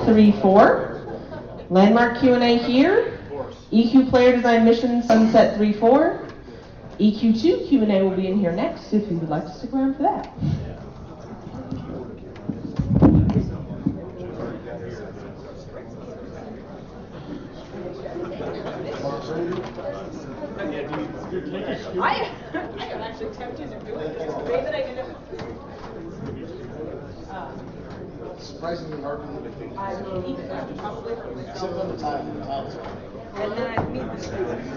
3-4. Landmark Q&A here. EQ Player Design Mission Sunset 3-4. EQ2 Q&A will be in here next if you would like to stick around for that. I am actually tempted to do it. It's the day that I did it. Surprisingly hard to live. I will eat it probably for Except on the tile. and then I meet the students.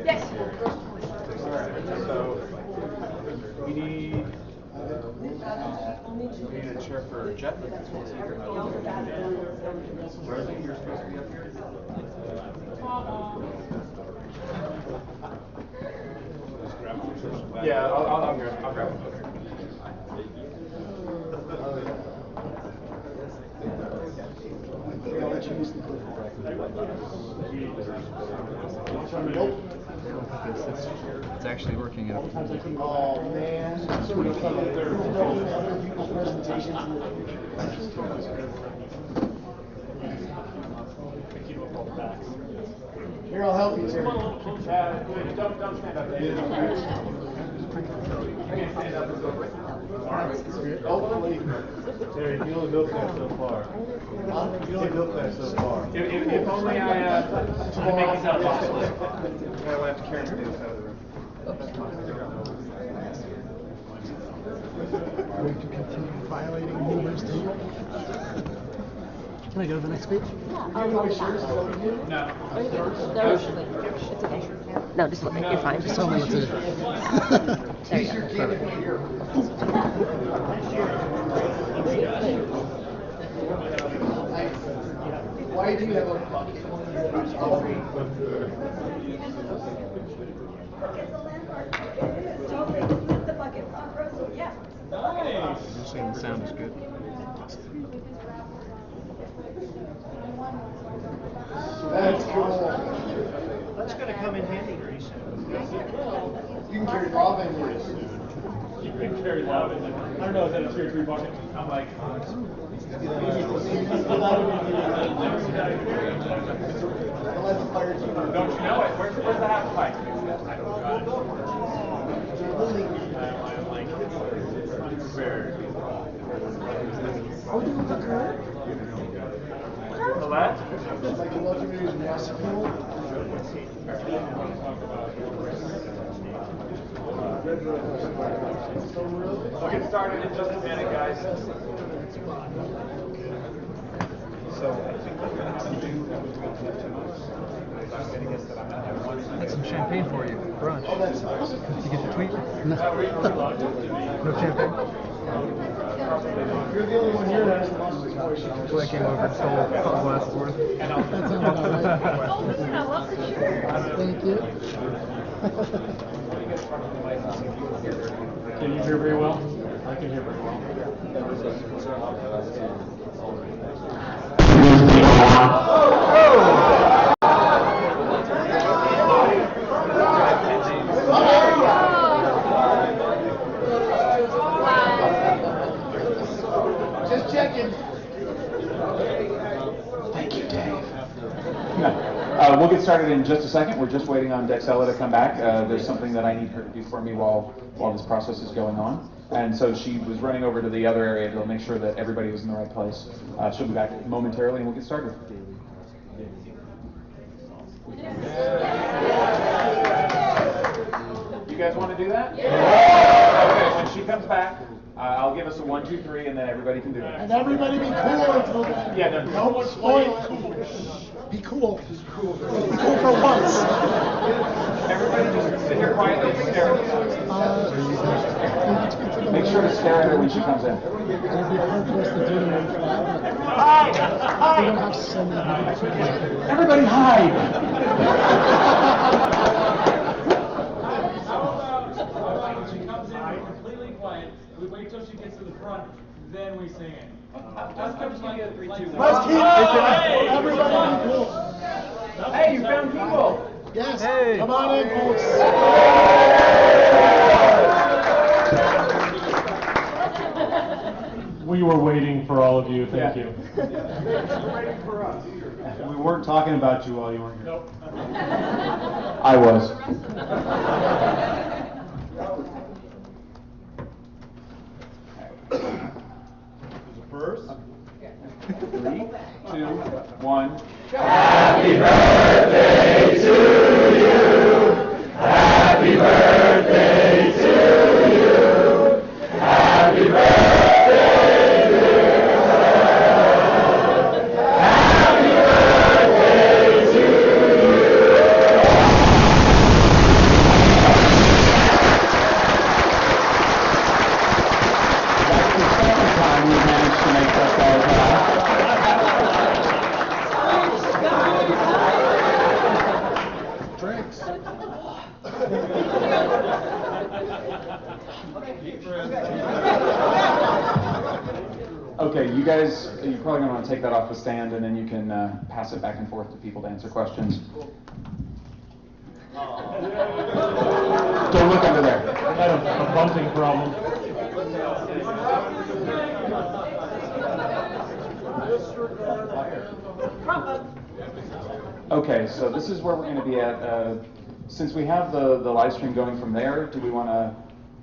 Yes. Alright, so we need a chair for Jeff. Rosie, you're supposed to be up here. Yeah, I'll grab one. It's actually working out. Oh man. Here, I'll help you, Terry. Don't stand up there. Hopefully. Terry, you only built that so far. You only built that so far. If only I didn't make this out possible. I'll have to carry this out of the room. Going to continue violating neighbors too. Can I go to the next page? No. No, just look. You're fine. Just tell me what to do. There you go. Why do you have a bucket? You're saying the sound is good. That's cool. That's going to come in handy pretty soon. You can carry Robin with us. You can carry that. I don't know, is that a tier 3 bucket? I'm like, don't you know it? Where's the half pipe? I don't know. The last? Like the one you use massive fuel. We'll get started in just a minute, guys. So I think what we're going to have to do I'm going to guess that I'm going to have one. I got some champagne for you. Brunch. Oh, that's nice. Did you get the tweet? No. No champagne? You're the only one here that has the most situation. So I came over and stole a couple glasses worth. That sounds about right. Oh, listen, I love the shirt. Thank you. Can you hear very well? I can hear very well. Just checking. Thank you, Dave. We'll get started in just a second. We're just waiting on Dexella to come back. There's something that I need her to do for me while this process is going on. And so she was running over to the other area to make sure that everybody was in the right place. She'll be back momentarily and we'll get started. You guys want to do that? Yeah. Okay, when she comes back, I'll give us a 1, 2, 3, and then everybody can do it. And everybody be cool until then. Yeah, no, No one spoil it. Be cool. Be cool for once. Everybody just sit here quietly and stare at her. Make sure to stare at her when she comes in. It'd be hard for us to do it in flat, but Hide! we don't have so many people. Everybody hide! When she comes in completely quiet, we wait till she gets to the front, then we sing it. Let's keep Everybody be cool. Hey, you found people! Yes. Hey. Come on in, folks. We were waiting for all of you, thank Yeah. you. Waiting for us. We weren't talking about you while you weren't here. Nope. I was. First. 3, 2, 1. That's the second time we've managed to make this all Drinks. Okay, you guys, you're probably going to want to take that off the stand, and then you can pass it back and forth to people to answer questions. Don't look under there. I had a bumping problem. Okay, so this is where we're going to be at. Since we have the live stream going from there, do we want to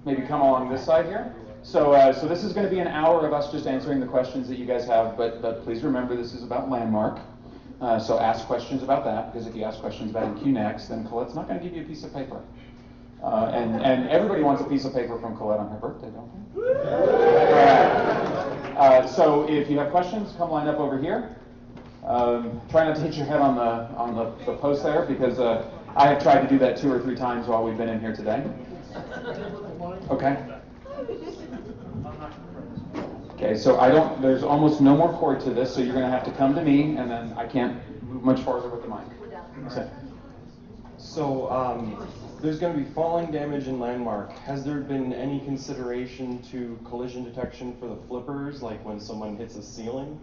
maybe come along this side here? So this is going to be an hour of us just answering the questions that you guys have, but please remember this is about Landmark. So ask questions about that, because if you ask questions about EQ Next, then Colette's not going to give you a piece of paper. And everybody wants a piece of paper from Colette on her birthday, don't they? All right. So if you have questions, come line up over here. Try not to hit your head on the post there, because I have tried to do that 2 or 3 times while we've been in here today. Okay. Okay, so there's almost no more cord to this, so you're going to have to come to me, and then I can't move much farther with the mic. So, there's going to be falling damage in Landmark. Has there been any consideration to collision detection for the flippers, like when someone hits a ceiling?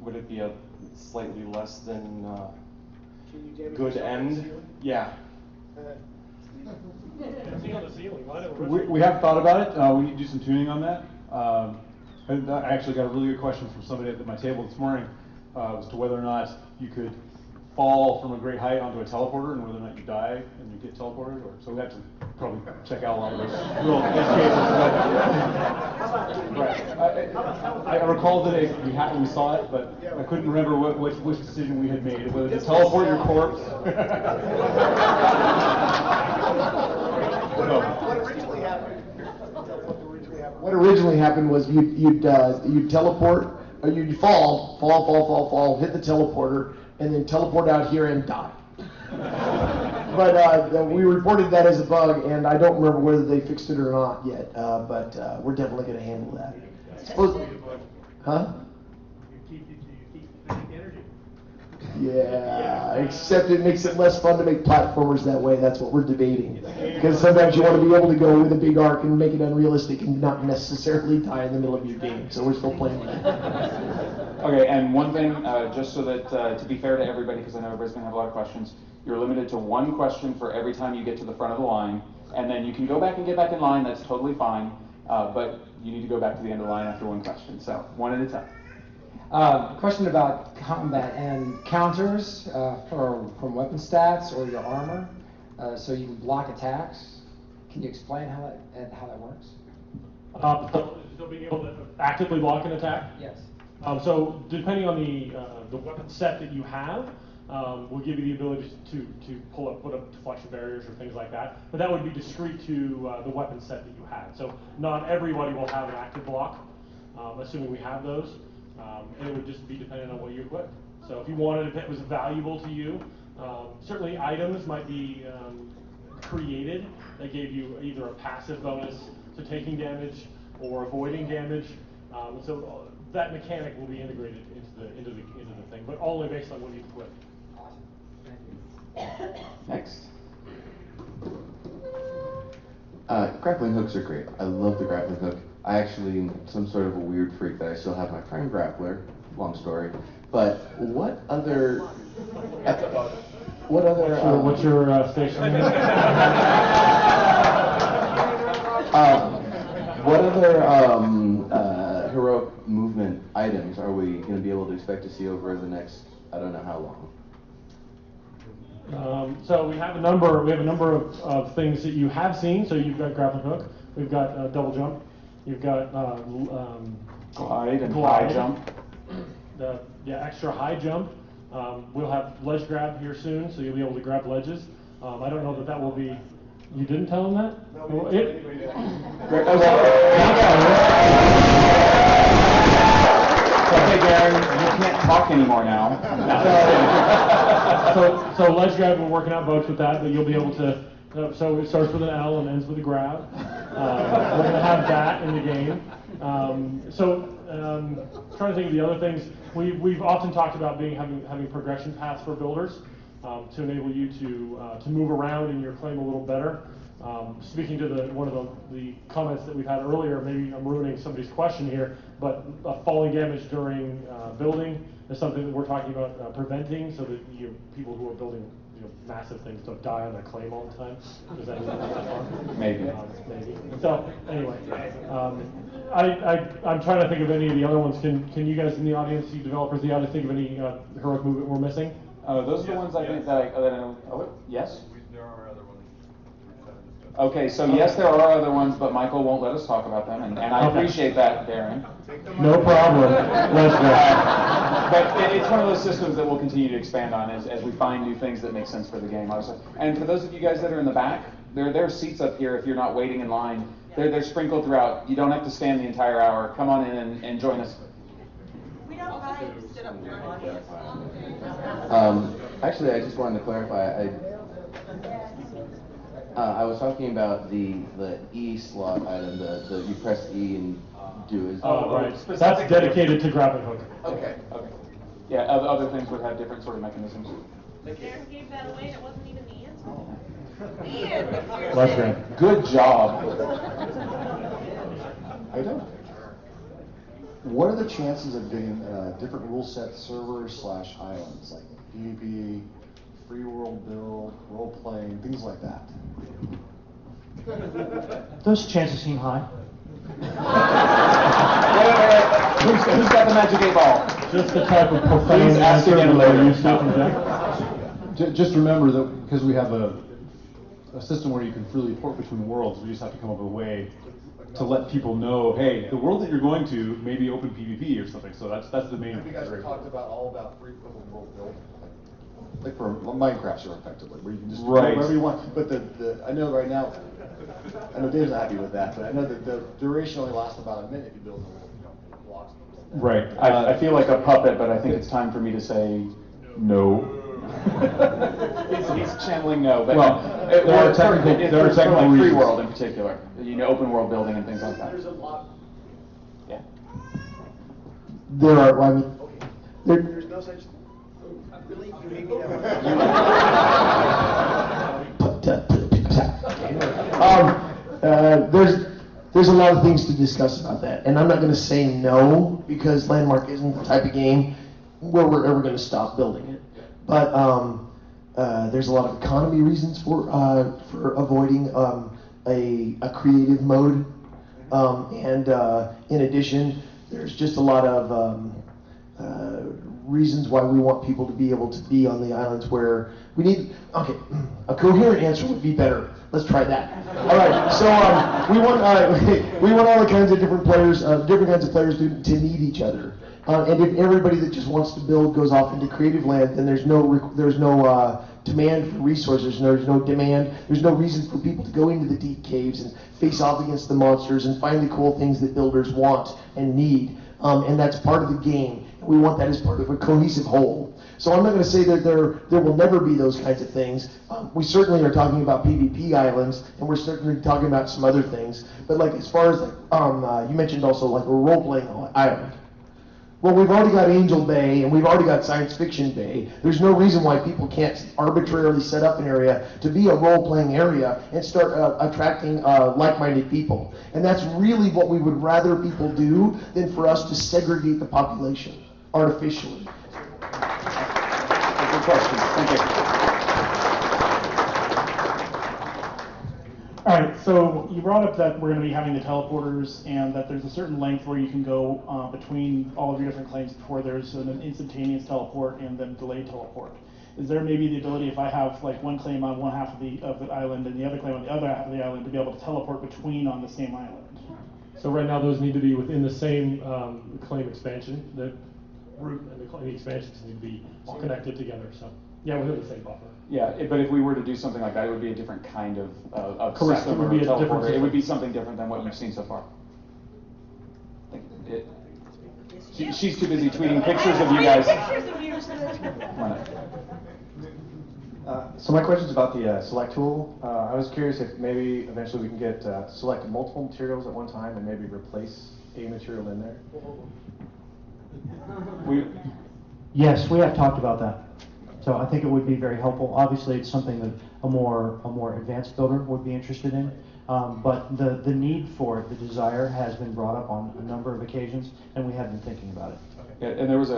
Would it be a slightly less than good end? Yeah. We have thought about it. We need to do some tuning on that. And I actually got a really good question from somebody at my table this morning as to whether or not you could fall from a great height onto a teleporter and whether or not you die and you get teleported. So we have to probably check out a lot of those real edge cases. Right. I recall today we saw it, but I couldn't remember which decision we had made. Whether to teleport your corpse. What originally happened was you'd teleport, or you'd fall, hit the teleporter, and then teleport out here and die. But we reported that as a bug, and I don't remember whether they fixed it or not yet. But we're definitely going to handle that. Huh? Yeah, except it makes it less fun to make platformers that way. That's what we're debating. Because sometimes you want to be able to go with a big arc and make it unrealistic and not necessarily die in the middle of your game. So we're still playing with that. Okay, and one thing, just so that, to be fair to everybody, because I know everybody's going to have a lot of questions, you're limited to 1 question for every time you get to the front of the line, and then you can go back and get back in line, that's totally fine, but you need to go back to the end of the line after 1 question, so 1 at a time. Question about combat and counters from weapon stats or your armor, so you can block attacks. Can you explain how that works? So being able to actively block an attack? Yes. So depending on the weapon set that you have, will give you the ability to put up deflection barriers or things like that. But that would be discrete to the weapon set that you had. So not everybody will have an active block, assuming we have those. And it would just be dependent on what you equip. So if you wanted, if it was valuable to you, certainly items might be created that gave you either a passive bonus to taking damage or avoiding damage. And so that mechanic will be integrated into the thing, but only based on what you equip. Next. Grappling hooks are great. I love the grappling hook. I actually am some sort of a weird freak that I still have my prime grappler. Long story. But what other What's your station name? What other heroic moves items are we going to be able to expect to see over the next, I don't know how long? So we have a number of things that you have seen. So you've got grappling hook, we've got double jump, you've got Glide and high jump. Extra high jump. We'll have ledge grab here soon, so you'll be able to grab ledges. I don't know that will be. You didn't tell them that? No, Okay, Darren, you can't talk anymore now. So ledge grab, we're working out boats with that, but you'll be able to. So it starts with an L and ends with a grab. We're going to have that in the game. Trying to think of the other things. We've often talked about having progression paths for builders to enable you to move around in your claim a little better. Speaking to one of the comments that we've had earlier, maybe I'm ruining somebody's question here, but falling damage during building is something that we're talking about preventing, so that people who are building massive things don't die on their claim all the time. Is that maybe? Maybe. So anyway, I'm trying to think of any of the other ones. Can you guys in the audience, you developers in the audience, think of any heroic movement we're missing? Those are the ones I think that I know. Oh, yes? There are other ones. Okay, so yes, there are other ones, but Michael won't let us talk about them, and I appreciate that, Darren. No problem. Let's go. But it's one of those systems that we'll continue to expand on as we find new things that make sense for the game. And for those of you guys that are in the back, there are seats up here if you're not waiting in line. They're sprinkled throughout. You don't have to stand the entire hour. Come on in and join us. We don't buy to sit up front. Actually, I just wanted to clarify. I was talking about the E slot item, the you press E and do is. Oh, right. That's dedicated to grappling hook. Okay. Okay. Yeah, other things would have different sort of mechanisms. Darren gave that away and it wasn't even the answer. Let's go. Good job. I don't. What are the chances of getting different rule set servers / islands, like PvP, free world build, role playing, things like that? Those chances seem high. Who's got the magic 8-ball? Just the type of profane answer that we're used to. Just remember that because we have a system where you can freely port between worlds, we just have to come up with a way to let people know, hey, the world that you're going to may be open PvP or something. So that's the main. Have you guys talked about all about free world build? Like for Minecraft, sure, effectively, where you can just do whatever you want. But I know right now, I know Dave's not happy with that, but I know that the duration only lasts about a minute if you build blocks. Right. I feel like a puppet, but I think it's time for me to say no. He's channeling no, but there are technical free reasons. world in particular, open world building and things like that. There's a lot. Yeah. There are, I mean, There's no such. Really, you hate me there's a lot of things to discuss about that, and I'm not going to say no because Landmark isn't the type of game where we're ever going to stop building it. But there's a lot of economy reasons for avoiding a creative mode, and in addition, there's just a lot of reasons why we want people to be able to be on the islands where we need. Okay, a coherent answer would be better. Let's try that. All right, so we want all the kinds of different kinds of players to need each other. And if everybody that just wants to build goes off into creative land, then there's no demand for resources. There's no demand. There's no reason for people to go into the deep caves and face off against the monsters and find the cool things that builders want and need. And that's part of the game. We want that as part of a cohesive whole. So I'm not going to say that there will never be those kinds of things. We certainly are talking about PvP islands, and we're certainly talking about some other things. But like as far as you mentioned also like a role-playing island. Well, we've already got Angel Bay, and we've already got Science Fiction Bay. There's no reason why people can't arbitrarily set up an area to be a role-playing area and start attracting like-minded people. And that's really what we would rather people do than for us to segregate the population artificially. Good question. Thank you. All right, so you brought up that we're going to be having the teleporters and that there's a certain length where you can go between all of your different claims before there's an instantaneous teleport and then delayed teleport. Is there maybe the ability, if I have like one claim on one half of the island and the other claim on the other half of the island, to be able to teleport between on the same island? So right now, those need to be within the same claim expansion. The root and the claim expansions need to be all connected together. So yeah, within the same buffer. Yeah, but if we were to do something like that, it would be a different kind of Correct. system It would or be a different teleporter. It system. would be something different than what you've seen so far. She's too busy tweeting pictures of you guys. So my question's about the select tool. I was curious if maybe eventually we can get select multiple materials at one time and maybe replace a material in there. Yes, we have talked about that. So I think it would be very helpful. Obviously, it's something that a more advanced builder would be interested in. But the need for it, the desire, has been brought up on a number of occasions, and we have been thinking about it. Yeah, and there was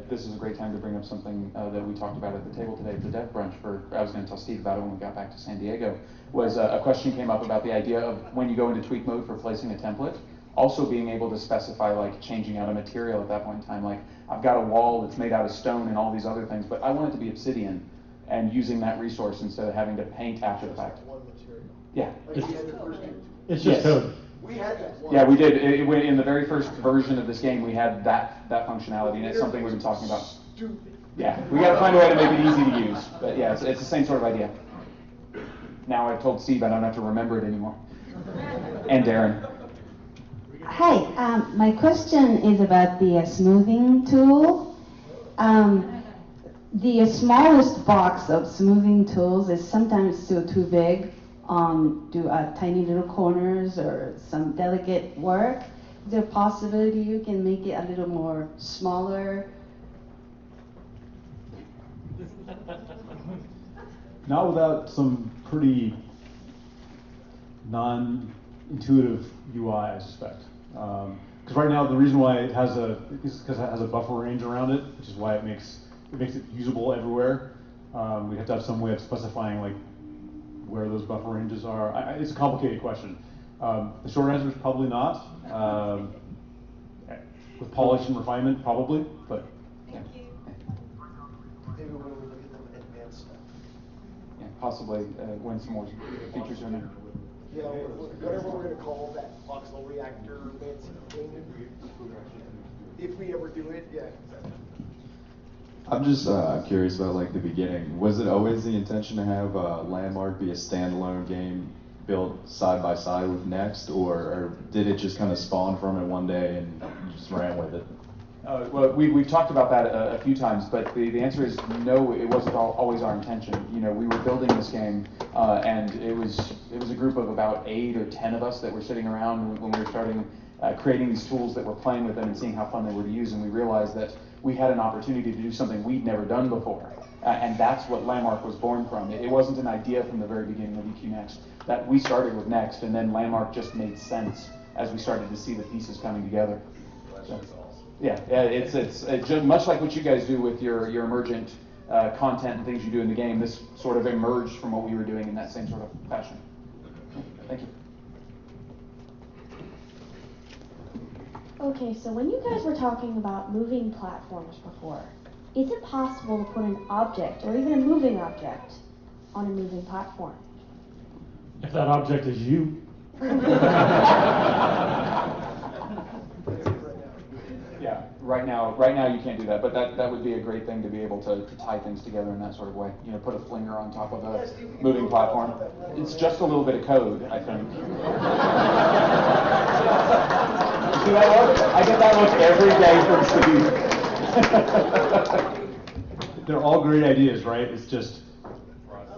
this is a great time to bring up something that we talked about at the table today, the dev brunch. I was going to tell Steve about it when we got back to San Diego. Was a question came up about the idea of when you go into tweak mode for placing a template, also being able to specify like changing out a material at that point in time. Like I've got a wall that's made out of stone and all these other things, but I want it to be obsidian, and using that resource instead of having to paint after the fact. Yeah. It's just code. We had that. Yeah, we did. In the very first version of this game, we had that functionality, and it's something we've been talking about. Yeah, we got to find a way to make it easy to use. But yeah, it's the same sort of idea. Now I've told Steve I don't have to remember it anymore. And Darren. Hi, my question is about the smoothing tool. The smallest box of smoothing tools is sometimes still too big to tiny little corners or some delicate work. Is there a possibility you can make it a little more smaller? Not without some pretty non-intuitive UI, I suspect. Because right now the reason why it has is because it has a buffer range around it, which is why it makes it usable everywhere. We have to have some way of specifying like where those buffer ranges are. It's a complicated question. The short answer is probably not. With polish and refinement, probably, but. Maybe when we look at them advanced stuff. Yeah, possibly when some more features are in there. Yeah, whatever we're going to call that voxel reactor fancy thing. If we ever do it, yeah. I'm just curious about like the beginning. Was it always the intention to have Landmark be a standalone game built side by side with Next, or did it just kind of spawn from it one day and you just ran with it? Well, we've talked about that a few times, but the answer is no. It wasn't always our intention. You know, we were building this game, and it was a group of about 8 or 10 of us that were sitting around when we were starting creating these tools that were playing with them and seeing how fun they were to use, and we realized that we had an opportunity to do something we'd never done before, and that's what Landmark was born from. It wasn't an idea from the very beginning of EQ Next. That we started with Next, and then Landmark just made sense as we started to see the pieces coming together. So, yeah, it's just much like what you guys do with your emergent content and things you do in the game. This sort of emerged from what we were doing in that same sort of fashion. Thank you. Okay, so when you guys were talking about moving platforms before, is it possible to put an object or even a moving object on a moving platform? If that object is you. Yeah, right now you can't do that, but that would be a great thing to be able to tie things together in that sort of way. You know, put a flinger on top of a moving platform. It's just a little bit of code, I think. You see that look? I get that look every day from Steve. They're all great ideas, right? It's just,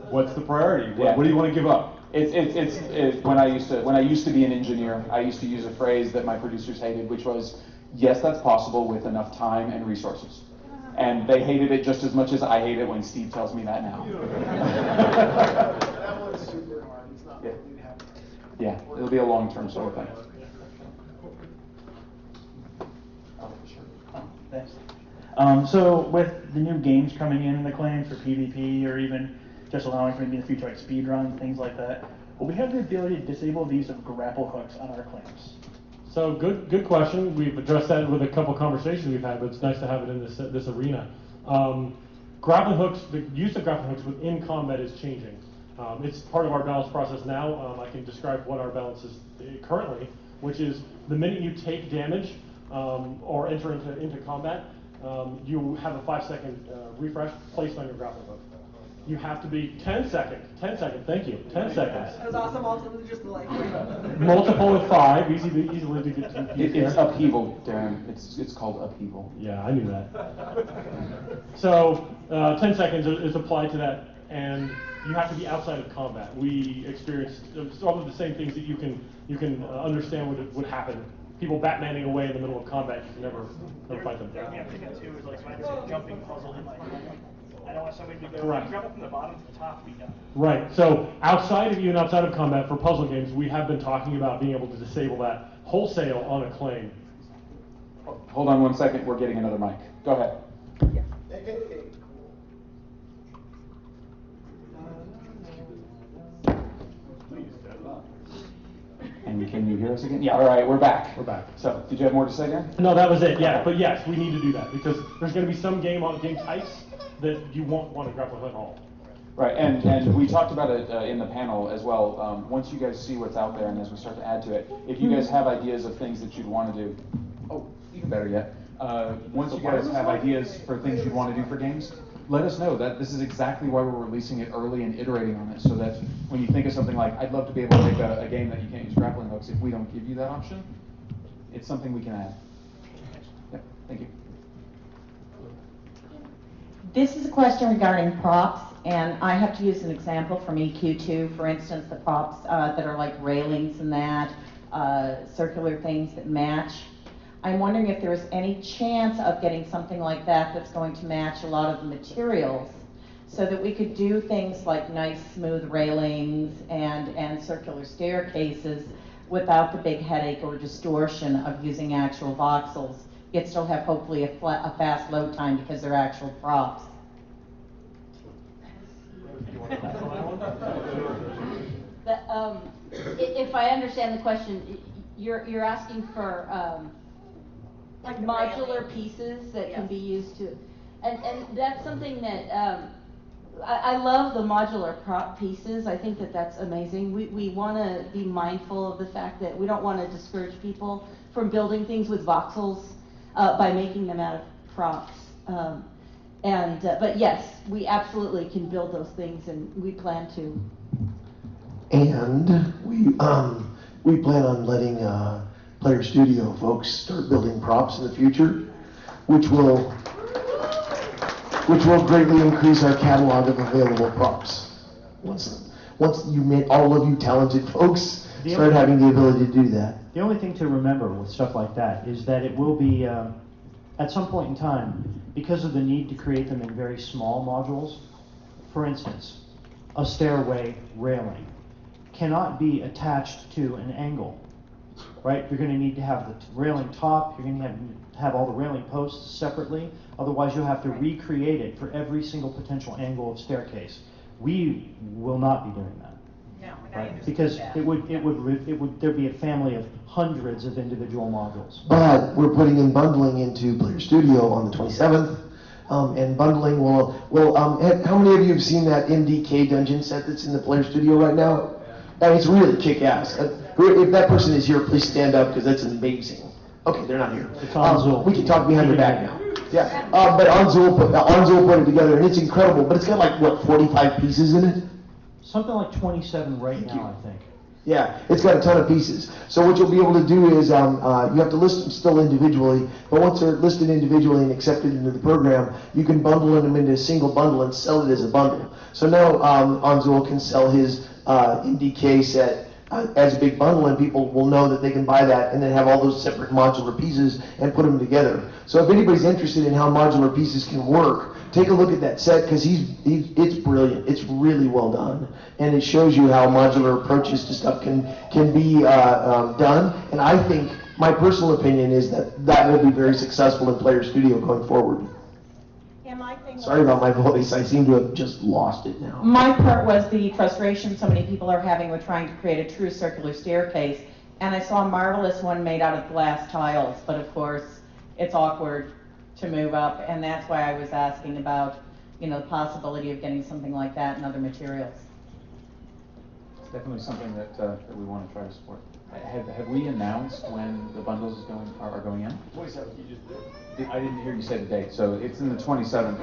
what's the priority? What do you want to give up? It's when I used to be an engineer, I used to use a phrase that my producers hated, which was, yes, that's possible with enough time and resources. And they hated it just as much as I hate it when Steve tells me that now. That one's super hard. It's not Yeah. really happening. Yeah, it'll be a long-term sort of thing. Thanks. So with the new games coming in the claims for PvP, or even just allowing for maybe in the future like speedrun, things like that, will we have the ability to disable the use of grapple hooks on our claims? So good question. We've addressed that with a couple conversations we've had, but it's nice to have it in this arena. Grappling hooks, the use of grappling hooks within combat is changing. It's part of our balance process now. I can describe what our balance is currently, which is the minute you take damage or enter into combat, you have a 5-second refresh placed on your grappling hook. You have to be 10 seconds, thank you, 10 seconds. That was awesome, also, just like. Multiple of 5, easily to get to. It's upheaval, Darren. It's called upheaval. Yeah, I knew that. So 10 seconds is applied to that, and you have to be outside of combat. We experienced some of the same things that you can understand would happen. People Batmaning away in the middle of combat, you can never fight them. The other thing too is like when I say jumping puzzle in my head, I don't want somebody to go Correct. grapple from the bottom to the top to be done. Right. So outside of even outside of combat for puzzle games, we have been talking about being able to disable that wholesale on a claim. Hold on 1 second. We're getting another mic. Go ahead. And can you hear us again? Yeah, all right, we're back. We're back. So, did you have more to say, Darren? No, that was it. Yeah, but yes, we need to do that because there's going to be some game types that you won't want to grapple at all. Right, and we talked about it in the panel as well. Once you guys see what's out there and as we start to add to it, if you guys have ideas of things that you'd want to do, even better yet, once you guys have ideas for things you'd want to do for games, let us know. That this is exactly why we're releasing it early and iterating on it, so that when you think of something like, I'd love to be able to make a game that you can't use grappling hooks, if we don't give you that option, it's something we can add. Yep, thank you. This is a question regarding props, and I have to use an example from EQ2. For instance, the props that are like railings and that, circular things that match. I'm wondering if there's any chance of getting something like that that's going to match a lot of the materials, so that we could do things like nice smooth railings and circular staircases without the big headache or distortion of using actual voxels. Yet still have hopefully a fast load time because they're actual props. If I understand the question, you're asking for like modular pieces that can be used to, and that's something that I love the modular prop pieces. I think that that's amazing. We want to be mindful of the fact that we don't want to discourage people from building things with voxels by making them out of props. But yes, we absolutely can build those things, and we plan to. And we plan on letting Player Studio folks start building props in the future, which will greatly increase our catalog of available props. Once all of you talented folks start having the ability to do that. The only thing to remember with stuff like that is that it will be, at some point in time, because of the need to create them in very small modules, for instance, a stairway railing cannot be attached to an angle, right? You're going to need to have the railing top, you're going to have all the railing posts separately, otherwise you'll have to recreate it for every single potential angle of staircase. We will not be doing that. No, right? Because there'd be a family of hundreds of individual modules. But we're putting in bundling into Player Studio on the 27th, and bundling will how many of you have seen that MDK dungeon set that's in the Player Studio right now? And it's really kick-ass. If that person is here, please stand up because that's amazing. Okay, they're not here. It's on Zoom. We can talk behind their back now. Yeah, but Anzul put it together, and it's incredible. But it's got like what 45 pieces in it. Something like 27 right now, I think. Yeah, it's got a ton of pieces. So what you'll be able to do is you have to list them still individually, but once they're listed individually and accepted into the program, you can bundle them into a single bundle and sell it as a bundle. So now Anzul can sell his MDK set as a big bundle, and people will know that they can buy that and then have all those separate modular pieces and put them together. So if anybody's interested in how modular pieces can work, take a look at that set because it's brilliant. It's really well done, and it shows you how modular approaches to stuff can be done. And I think my personal opinion is that will be very successful in Player Studio going forward. Am I Sorry about my voice. I seem to have just lost it now. My part was the frustration so many people are having with trying to create a true circular staircase. And I saw a marvelous one made out of glass tiles, but of course, it's awkward to move up, and that's why I was asking about, the possibility of getting something like that and other materials. It's definitely something that we want to try to support. Have we announced when the bundles are going in? 27th, you just did. I didn't hear you say the date, so it's in the 27th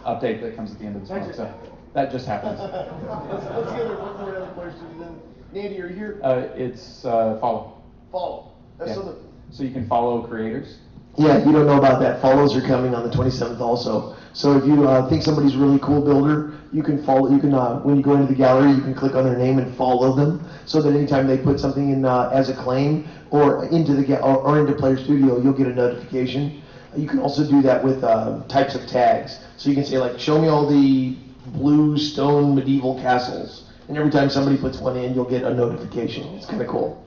update that comes at the end of this month. So that just happened. Let's get one more other question. Then, Nandy, are you here? It's follow. Follow. Yeah. So you can follow creators. Yeah, you don't know about that. Follows are coming on the 27th also. So if you think somebody's a really cool builder, you can follow. You can when you go into the gallery, you can click on their name and follow them, so that anytime they put something in as a claim or into or into Player Studio, you'll get a notification. You can also do that with types of tags. So you can say like, show me all the blue stone medieval castles, and every time somebody puts one in, you'll get a notification. It's kind of cool.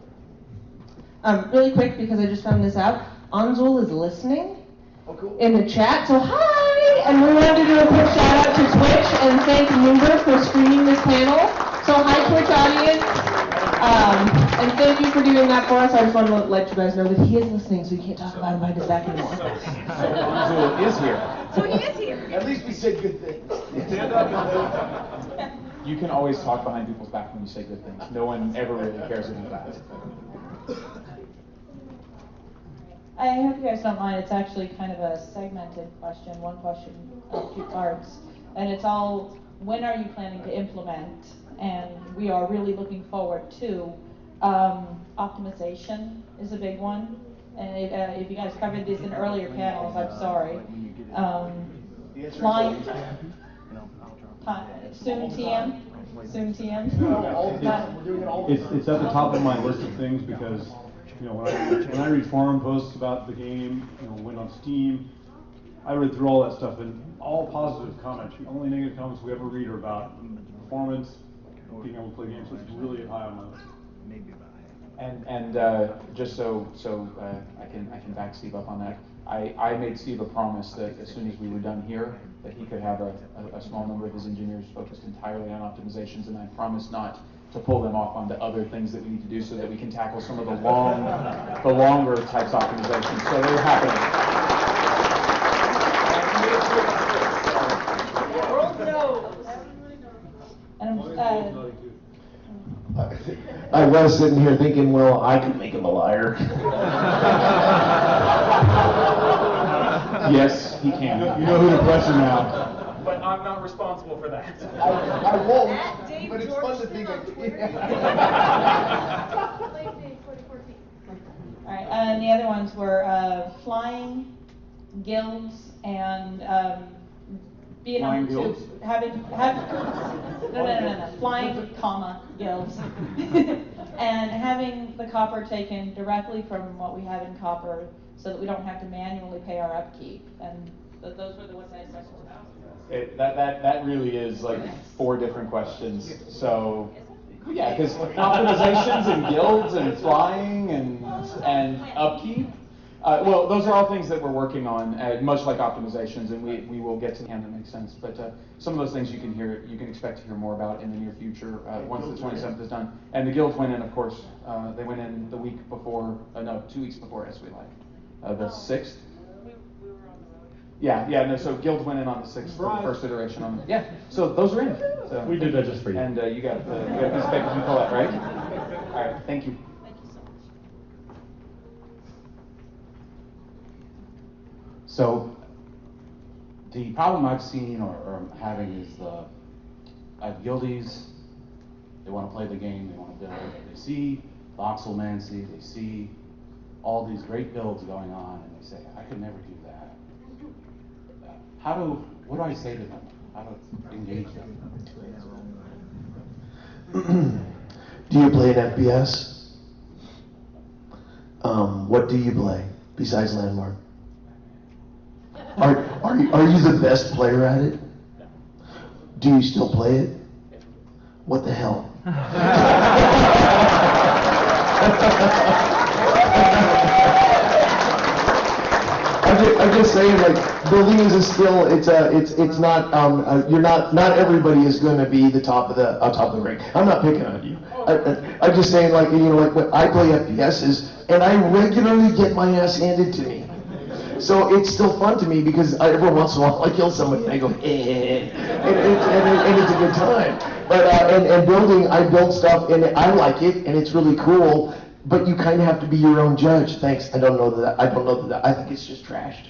Really quick, because I just found this out, Anzul is listening in the chat, so hi! And we wanted to do a quick shout out to Twitch and thank Mover for streaming this panel. So hi Twitch audience, and thank you for doing that for us. I just wanted to let you guys know that he is listening, so you can't talk about him behind his back anymore. Anzul is here. So he is here. At least we said good things. Stand up. You can always talk behind people's back when you say good things. No one ever really cares about that. I hope you guys don't mind. It's actually kind of a segmented question, one question, two parts. And it's all, when are you planning to implement? And we are really looking forward to optimization is a big one. And if you guys covered this in earlier panels, I'm sorry. Flying, soon TM, soon TM. It's at the top of my list of things because when I read forum posts about the game, when on Steam, I read through all that stuff and all positive comments. The only negative comments we ever read are about performance, being able to play games. So it's really high on my list. And just so I can back Steve up on that, I made Steve a promise that as soon as we were done here, that he could have a small number of his engineers focused entirely on optimizations, and I promised not to pull them off onto other things that we need to do so that we can tackle some of the longer types of optimizations. So they're happening. World knows. I was sitting here thinking, well, I could make him a liar. Yes, he can. You know who to pressure now. But I'm not responsible for that. I won't, but it's fun to think of. All right, and the other ones were flying, guilds, and being Flying able guilds? to no, flying, comma, guilds, and having the copper taken directly from what we have in copper, so that we don't have to manually pay our upkeep. And those were the ones I questions about. That really is like 4 different questions. So yeah, because optimizations and guilds and flying and upkeep. Well, those are all things that we're working on, much like optimizations, and we will get to the end that makes sense. But some of those things you can expect to hear more about in the near future once the 27th is done. And the guilds went in, of course. They went in the week before, 2 weeks before SOE Live, the 6th. Yeah, no, so guilds went in on the 6th for the first iteration on them. Yeah, so those are in. So, We did that just for you. And you got a piece of paper you pull that, right? All right, thank you. So the problem I've seen or having is I have guildies, they want to play the game, they want to build, they see voxelmancy, they see all these great builds going on, and they say, I could never do that. What do I say to them? How to engage them? Do you play an FPS? What do you play besides Landmark? Are you the best player at it? Do you still play it? What the hell? I'm just saying, like, building is a skill. It's not. Not everybody is going to be the top of the ring. I'm not picking on you. I'm just saying, like, like when I play FPSs, and I regularly get my ass handed to me. So it's still fun to me because every once in a while I kill somebody and I go, and it's a good time. But and building, I build stuff and I like it and it's really cool. But you kind of have to be your own judge. Thanks. I don't know that. I think it's just trashed.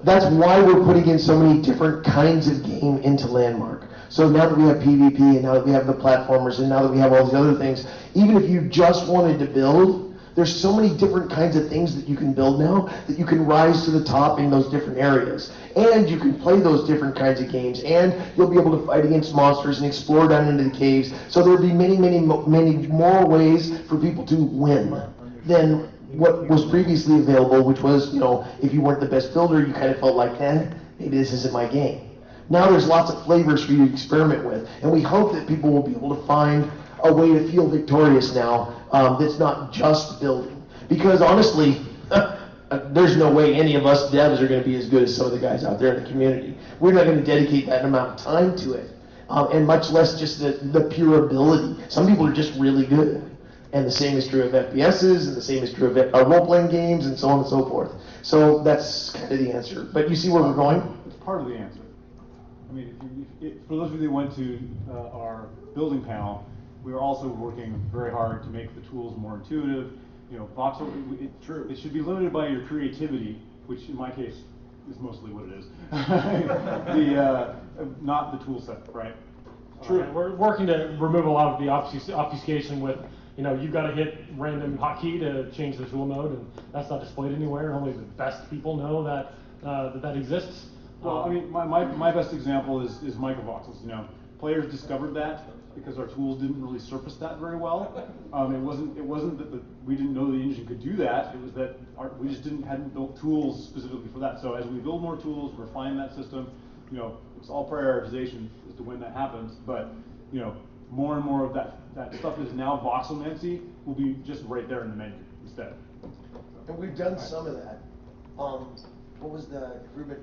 That's why we're putting in so many different kinds of game into Landmark. So now that we have PvP and now that we have the platformers and now that we have all these other things, even if you just wanted to build, there's so many different kinds of things that you can build now that you can rise to the top in those different areas. And you can play those different kinds of games and you'll be able to fight against monsters and explore down into the caves. So there'll be many more ways for people to win than what was previously available, which was, if you weren't the best builder, you kind of felt like, maybe this isn't my game. Now there's lots of flavors for you to experiment with, and we hope that people will be able to find a way to feel victorious now that's not just building. Because honestly, there's no way any of us devs are going to be as good as some of the guys out there in the community. We're not going to dedicate that amount of time to it, and much less just the pure ability. Some people are just really good. And the same is true of FPSs, and the same is true of role-playing games, and so on and so forth. So that's kind of the answer. But you see where we're going? It's part of the answer. I mean, for those of you that went to our building panel, we were also working very hard to make the tools more intuitive. Voxel, it should be limited by your creativity, which in my case is mostly what it is. Not the tool set, right? True. We're working to remove a lot of the obfuscation with, you've got to hit random hotkey to change the tool mode, and that's not displayed anywhere. Only the best people know that that exists. Well, I mean, my best example is microvoxels. Players discovered that because our tools didn't really surface that very well. It wasn't that we didn't know the engine could do that. It was that we just hadn't built tools specifically for that. So as we build more tools, refine that system. It's all prioritization as to when that happens. But more and more of that stuff that is now voxelmancy will be just right there in the menu instead. And we've done some of that. What was the improvement?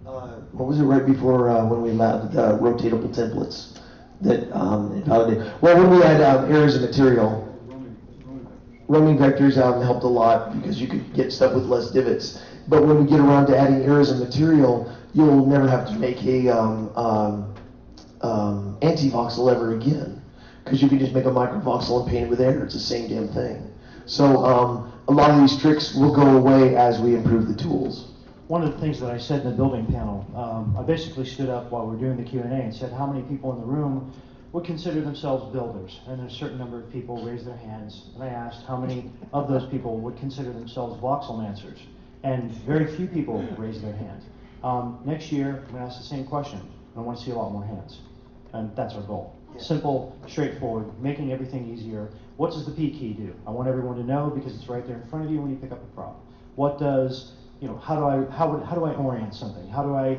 What was it right before when we had the rotatable templates that invalidated? Well, when we had errors of material, roaming vectors helped a lot because you could get stuff with less divots. But when we get around to adding errors of material, you'll never have to make a anti-voxel ever again, because you can just make a microvoxel and paint it with air. It's the same damn thing. So a lot of these tricks will go away as we improve the tools. One of the things that I said in the building panel, I basically stood up while we were doing the Q&A and said how many people in the room would consider themselves builders, and a certain number of people raised their hands, and I asked how many of those people would consider themselves voxelmancers, and very few people raised their hand. Next year, I'm going to ask the same question, and I want to see a lot more hands, and that's our goal. Simple, straightforward, making everything easier. What does the P key do? I want everyone to know because it's right there in front of you when you pick up a prop. What does, how do I orient something? How do I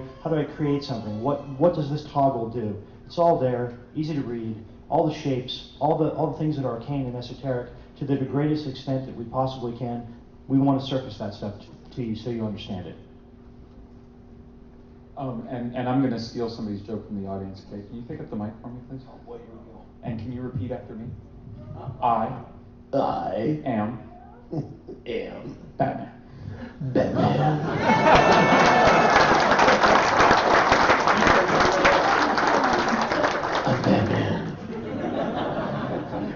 create something? What does this toggle do? It's all there, easy to read, all the shapes, all the things that are arcane and esoteric to the greatest extent that we possibly can. We want to surface that stuff to you so you understand it. And I'm going to steal somebody's joke from the audience. Okay, can you pick up the mic for me, please? And can you repeat after me? I am Batman. I'm Batman.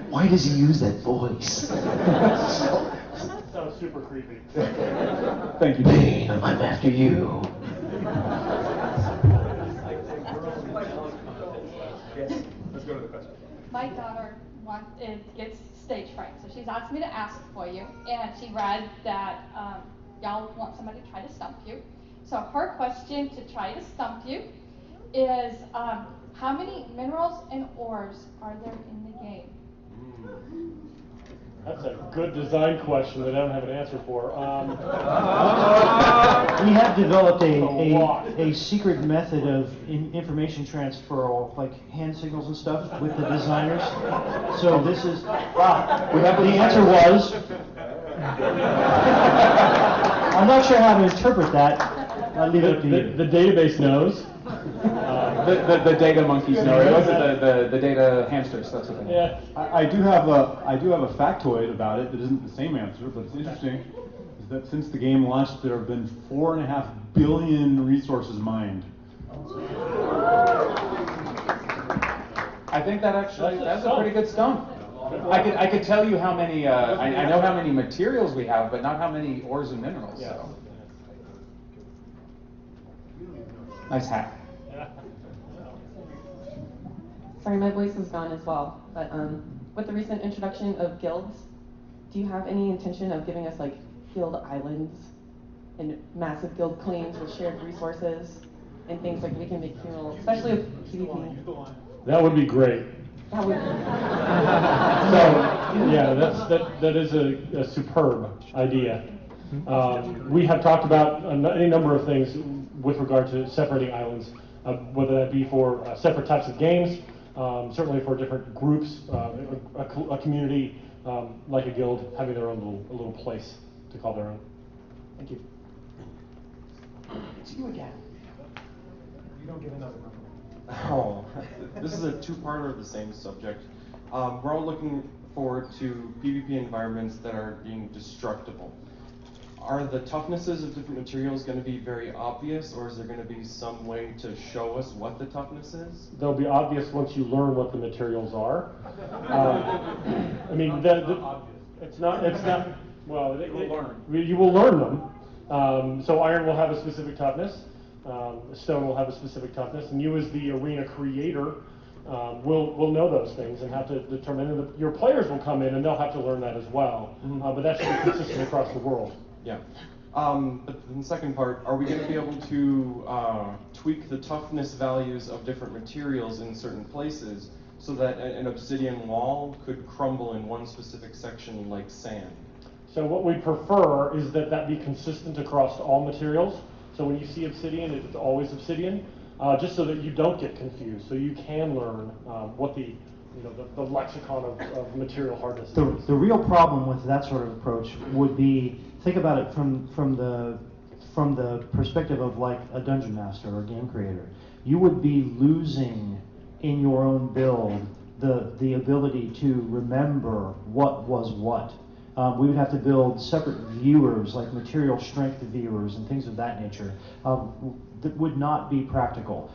Why does he use that voice? Sounds super creepy. Thank you. Bane, I'm after you. Let's go to the question. My daughter gets stage fright, so she's asked me to ask for you, and she read that y'all want somebody to try to stump you. So her question to try to stump you is, how many minerals and ores are there in the game? That's a good design question that I don't have an answer for. We have developed a secret method of information transfer, like hand signals and stuff, with the designers. So this is, the answer was, I'm not sure how to interpret that. I'll leave it up to you. The database knows. The data monkeys know. It wasn't the data hamsters. That's what they know. Yeah. I do have a factoid about it that isn't the same answer, but it's interesting. Is that since the game launched, there have been 4.5 billion resources mined. I think that's a pretty good stump. I could tell you how many. I know how many materials we have, but not how many ores and minerals. Yeah. So. Nice hat. Sorry, my voice is gone as well. But with the recent introduction of guilds, do you have any intention of giving us like guild islands and massive guild claims with shared resources and things like we can make fuel, especially with PvP? That would be great. That would. So, yeah, that is a superb idea. We have talked about any number of things with regard to separating islands, whether that be for separate types of games, certainly for different groups, a community like a guild having their own little place to call their own. Thank you. It's you again. You don't get another number. Oh, this is a two-parter of the same subject. We're all looking forward to PvP environments that are being destructible. Are the toughnesses of different materials going to be very obvious, or is there going to be some way to show us what the toughness is? They'll be obvious once you learn what the materials are. I mean, it's not. Well, you will learn them. So iron will have a specific toughness. Stone will have a specific toughness, and you as the arena creator will know those things and have to determine. And your players will come in and they'll have to learn that as well. But that should be consistent across the world. Yeah. But in the second part, are we going to be able to tweak the toughness values of different materials in certain places so that an obsidian wall could crumble in one specific section like sand? So what we prefer is that be consistent across all materials. So when you see obsidian, it's always obsidian, just so that you don't get confused. So you can learn what the lexicon of material hardness is. The real problem with that sort of approach would be, think about it from the perspective of like a dungeon master or a game creator. You would be losing in your own build the ability to remember what was what. We would have to build separate viewers, like material strength viewers and things of that nature. That would not be practical.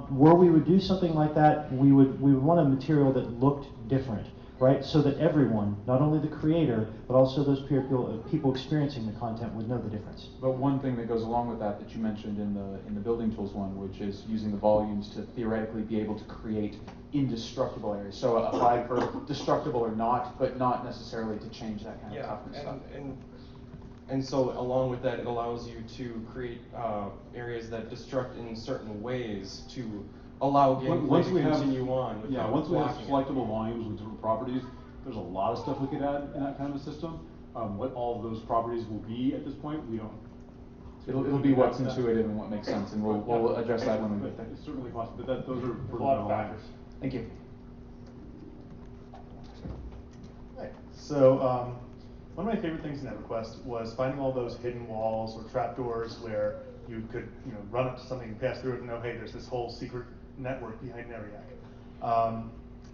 Where we would do something like that, we would want a material that looked different, right? So that everyone, not only the creator, but also those people experiencing the content would know the difference. But one thing that goes along with that you mentioned in the building tools one, which is using the volumes to theoretically be able to create indestructible areas. So apply for destructible or not, but not necessarily to change that kind of toughness stuff. And so along with that, it allows you to create areas that destruct in certain ways to allow gameplay to continue on. Yeah, once we have selectable volumes with different properties, there's a lot of stuff we could add in that kind of a system. What all of those properties will be at this point, we don't. It'll be what's intuitive and what makes sense, and we'll address that when we get there. It's certainly possible, but those are a lot of factors. Thank you. Right. So one of my favorite things in EverQuest was finding all those hidden walls or trapdoors where you could run up to something and pass through it and know, hey, there's this whole secret network behind Neriak.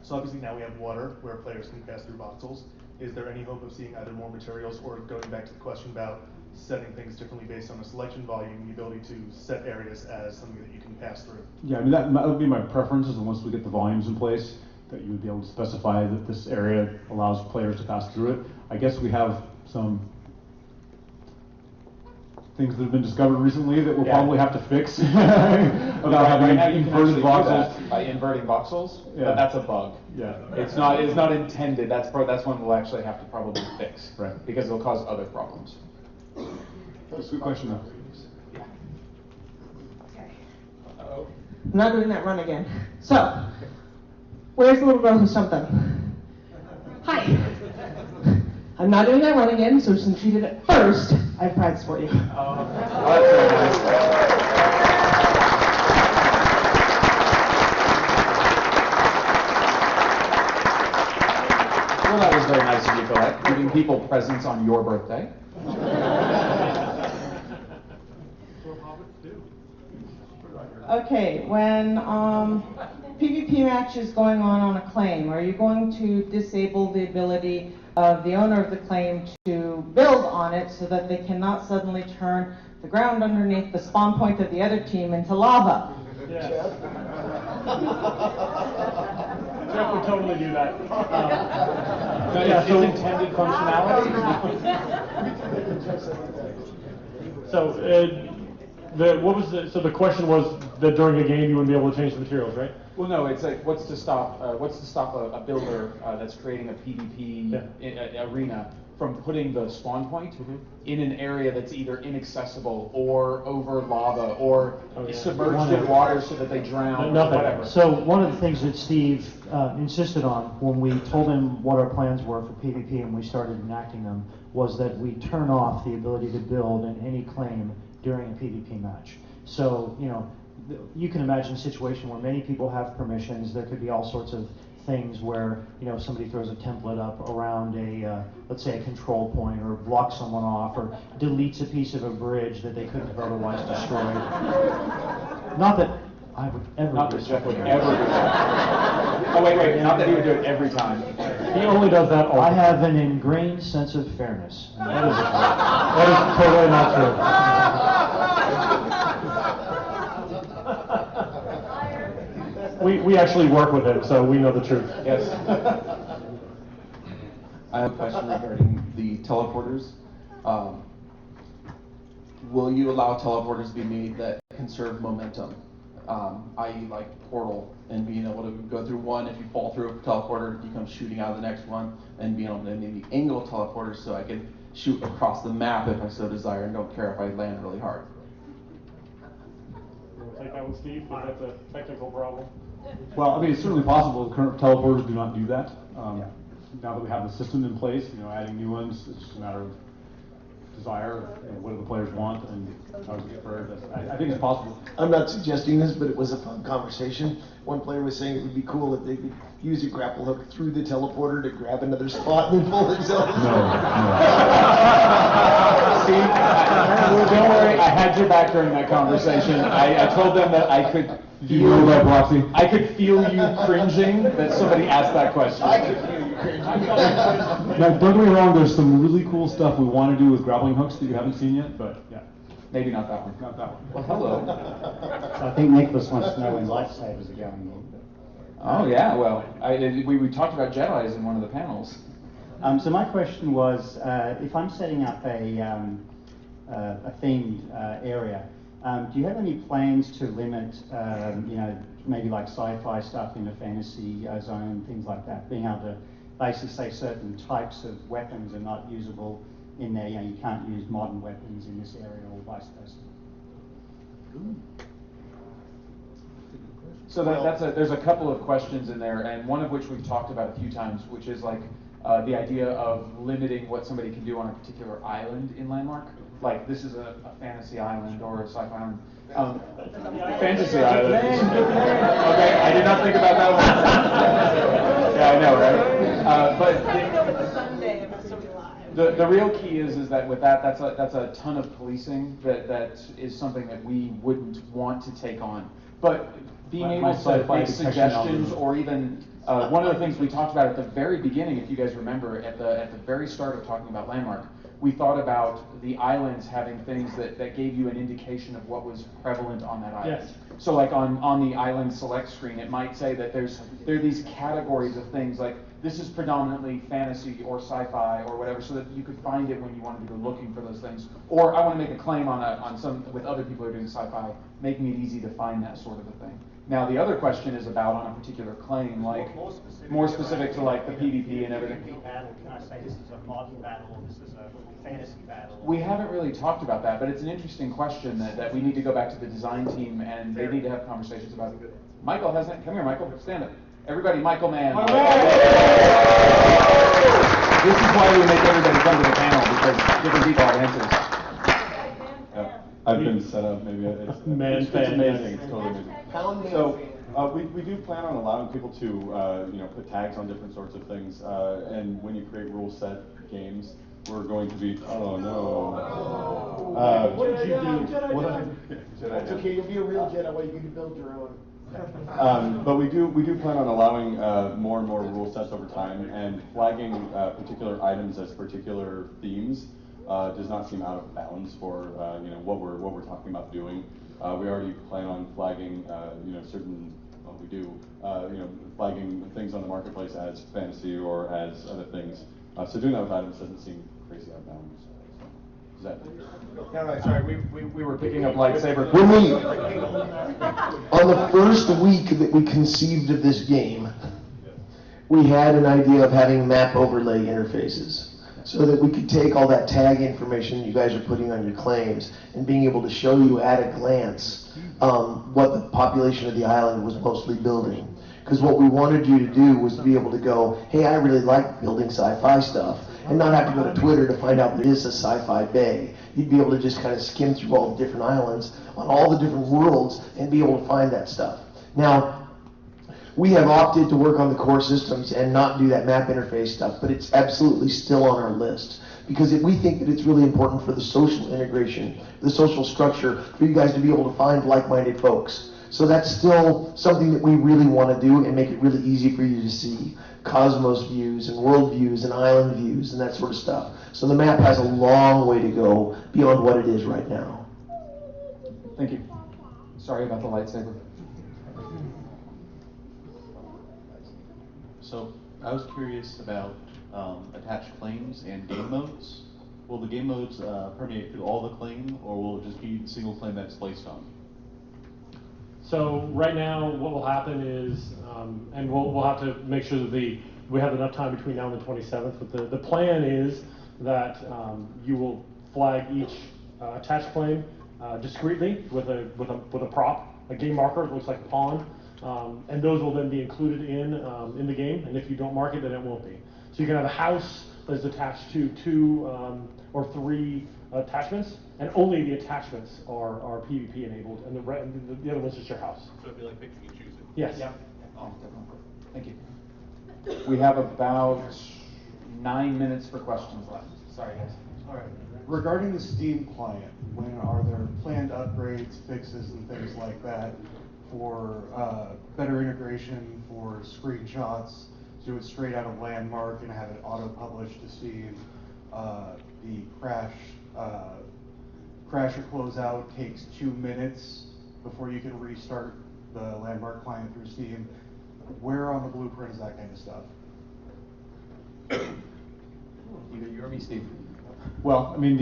So obviously now we have water where players can pass through voxels. Is there any hope of seeing either more materials, or going back to the question about setting things differently based on the selection volume, the ability to set areas as something that you can pass through? Yeah, I mean that would be my preference, is once we get the volumes in place, that you would be able to specify that this area allows players to pass through it. I guess we have some things that have been discovered recently that we'll probably have to fix. About having inverted voxels. By inverting voxels, Yeah. but that's a bug. Yeah. It's not intended. That's one we'll actually have to probably fix. Right. Because it'll cause other problems. That's a good question though. I'm not doing that run again. So, where's the little girl who stumped them? Hi. I'm not doing that run again, so since you did it first, I have prizes for you. That's very nice. Well, that was very nice of you, Colette, giving people presents on your birthday. Okay, when PvP match is going on a claim, are you going to disable the ability of the owner of the claim to build on it so that they cannot suddenly turn the ground underneath the spawn point of the other team into lava? Yes. Jeff would totally do that. It's intended functionality. So, so the question was that during a game you wouldn't be able to change the materials, right? Well, no, it's like what's to stop a builder that's creating a PvP arena from putting the spawn point in an area that's either inaccessible or over lava or submerged in water so that they drown or whatever. So one of the things that Steve insisted on when we told him what our plans were for PvP and we started enacting them was that we turn off the ability to build in any claim during a PvP match. So, you know, you can imagine a situation where many people have permissions. There could be all sorts of things where, you know, somebody throws a template up around a, let's say a control point, or blocks someone off, or deletes a piece of a bridge that they couldn't have otherwise destroyed. Not that I would ever Not that Jeff would ever do that. Oh, wait, not that he would do it every time. He only does that all I have an ingrained sense of fairness. That is totally not true. We actually work with him, so we know the truth. Yes. I have a question regarding the teleporters. Will you allow teleporters to be made that conserve momentum? I.e. like Portal, and being able to go through one, if you fall through a teleporter, you come shooting out of the next one, and being able to maybe angle teleporters so I can shoot across the map if I so desire and don't care if I land really hard. Take that one, Steve, because that's a technical problem. Well, I mean, it's certainly possible. The current teleporters do not do that. Now that we have the system in place, you know, adding new ones, it's just a matter of desire, you know, what do the players want, and how does it get preferred. I think it's possible. I'm not suggesting this, but it was a fun conversation. One player was saying it would be cool if they could use a grapple hook through the teleporter to grab another spot and then pull themselves. Steve, don't worry, I had your back during that conversation. I told them that I could feel that, Roxy? I could feel you cringing that somebody asked that question. I could feel you cringing. Now, don't get me wrong, there's some really cool stuff we want to do with grappling hooks that you haven't seen yet, but yeah. Maybe not that one. Not that one. Well, hello. So I think Nicholas wants to know when lifesavers are going in. Oh yeah, well, we talked about Jedis in one of the panels. So my question was, if I'm setting up a themed area, do you have any plans to limit, you know, maybe like sci-fi stuff in the fantasy zone, things like that, being able to basically say certain types of weapons are not usable in there, you know, you can't use modern weapons in this area or vice versa? So there's a couple of questions in there, and one of which we've talked about a few times, which is like the idea of limiting what somebody can do on a particular island in Landmark. Like this is a fantasy island or a sci-fi island. Fantasy island. Okay, I did not think about that one. Yeah, I know, right? But the real key is that with that's a ton of policing that is something that we wouldn't want to take on. But being able to make suggestions, or even one of the things we talked about at the very beginning, if you guys remember, at the very start of talking about Landmark, we thought about the islands having things that gave you an indication of what was prevalent on that island. Yes. So like on the island select screen, it might say that there are these categories of things, like this is predominantly fantasy or sci-fi or whatever, so that you could find it when you wanted to go looking for those things. Or I want to make a claim on some with other people who are doing sci-fi, making it easy to find that sort of a thing. Now the other question is about on a particular claim, like more specific to like the PvP and everything. Battle, can I say this is a modern battle or this is a fantasy battle? We haven't really talked about that, but it's an interesting question that we need to go back to the design team and they need to have conversations about. Michael hasn't. Come here, Michael. Stand up. Everybody, Michael Mann. This is why we make everybody come to the panel, because different people have answers. I've been set up, maybe it's amazing, it's totally amazing. So, we do plan on allowing people to, put tags on different sorts of things, and when you create rule set games, we're going to be, oh no. What did you do? It's okay, you'll be a real Jedi, well, you can build your own. But we do plan on allowing more and more rule sets over time, and flagging particular items as particular themes does not seem out of bounds for what we're talking about doing. We already plan on flagging certain flagging things on the marketplace as fantasy or as other things. So doing that with items doesn't seem crazy out of bounds. Is that? No, sorry, we were picking up lightsaber. On the first week that we conceived of this game, we had an idea of having map overlay interfaces so that we could take all that tag information you guys are putting on your claims and being able to show you at a glance what the population of the island was mostly building. Because what we wanted you to do was to be able to go, hey, I really like building sci-fi stuff, and not have to go to Twitter to find out there is a sci-fi bay. You'd be able to just kind of skim through all the different islands on all the different worlds and be able to find that stuff. Now, we have opted to work on the core systems and not do that map interface stuff, but it's absolutely still on our list. Because we think that it's really important for the social integration, the social structure, for you guys to be able to find like-minded folks. So that's still something that we really want to do and make it really easy for you to see. Cosmos views and world views and island views and that sort of stuff. So the map has a long way to go beyond what it is right now. Thank you. Sorry about the lightsaber. So I was curious about attached claims and game modes. Will the game modes permeate through all the claim, or will it just be single claim that's placed on? So right now, what will happen is, and we'll have to make sure that we have enough time between now and the 27th. But the plan is that you will flag each attached claim discreetly with a prop, a game marker. It looks like a pawn, and those will then be included in the game. And if you don't mark it, then it won't be. So you can have a house that's attached to 2 or 3 attachments, and only the attachments are PvP enabled, and the other one's just your house. So it'd be like picking and choosing. Yes. Yeah. Oh, thank you. We have about 9 minutes for questions left. Sorry, guys. All right. Regarding the Steam client, when are there planned upgrades, fixes, and things like that for better integration for screenshots, do it straight out of Landmark and have it auto-publish to Steam? The crash or closeout takes 2 minutes before you can restart the Landmark client through Steam. Where on the blueprint is that kind of stuff? Either you or me, Steve. Well, I mean,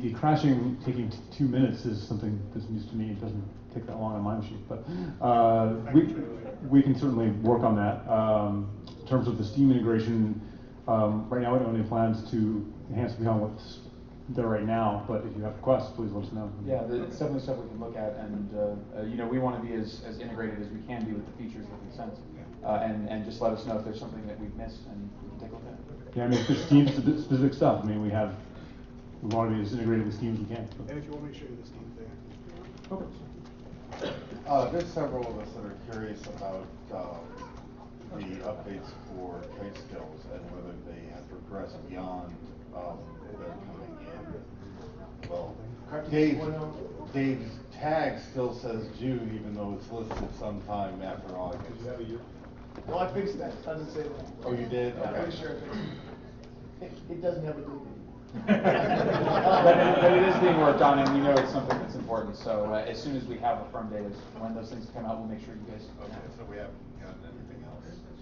the crashing taking 2 minutes is something that's news to me. It doesn't take that long on my machine, but we can certainly work on that. In terms of the Steam integration, right now we don't have any plans to enhance beyond what's there right now, but if you have requests, please let us know. Yeah, it's definitely stuff we can look at, and we want to be as integrated as we can be with the features that make sense, and just let us know if there's something that we've missed, and we can take a look at it. Yeah, I mean, for Steam specific stuff, I mean, we want to be as integrated with Steam as we can. So. And if you want me to show you the Steam thing. Okay. There's several of us that are curious about the updates for trade skills and whether they have progressed beyond their coming in. Well, Dave's tag still says June, even though it's listed sometime after August. No, I fixed that. It doesn't say that. Oh, you did? I'm Okay. pretty sure I fixed it. It doesn't have a date. But it is being worked on, and we know it's something that's important. So as soon as we have a firm date, when those things come out, we'll make sure you guys. Okay, so we haven't gotten anything else.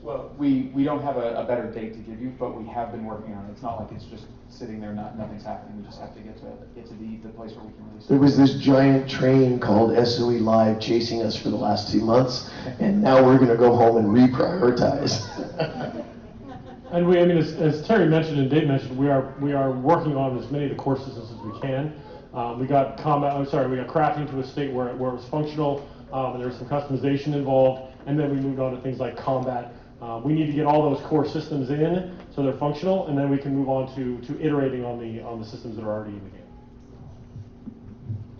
Well, we don't have a better date to give you, but we have been working on it. It's not like it's just sitting there, nothing's happening. We just have to get to the place where we can release it. There was this giant train called SOE Live chasing us for the last 2 months, and now we're going to go home and reprioritize. And as Terry mentioned and Dave mentioned, we are working on as many of the core systems as we can. We got crafting to a state where it was functional, and there was some customization involved, and then we moved on to things like combat. We need to get all those core systems in so they're functional, and then we can move on to iterating on the systems that are already in the game.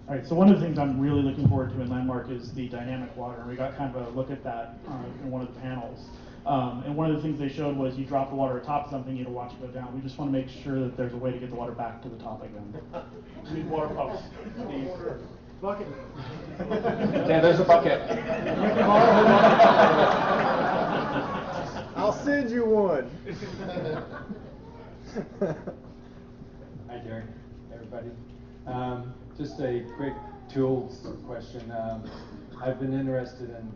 All right, so one of the things I'm really looking forward to in Landmark is the dynamic water, and we got kind of a look at that in one of the panels. And one of the things they showed was you drop the water atop something, you have to watch it go down. We just want to make sure that there's a way to get the water back to the top again. We need water pumps. Bucket. Yeah, there's a bucket. I'll send you one. Hi, Derek, everybody. Just a quick tools question. I've been interested in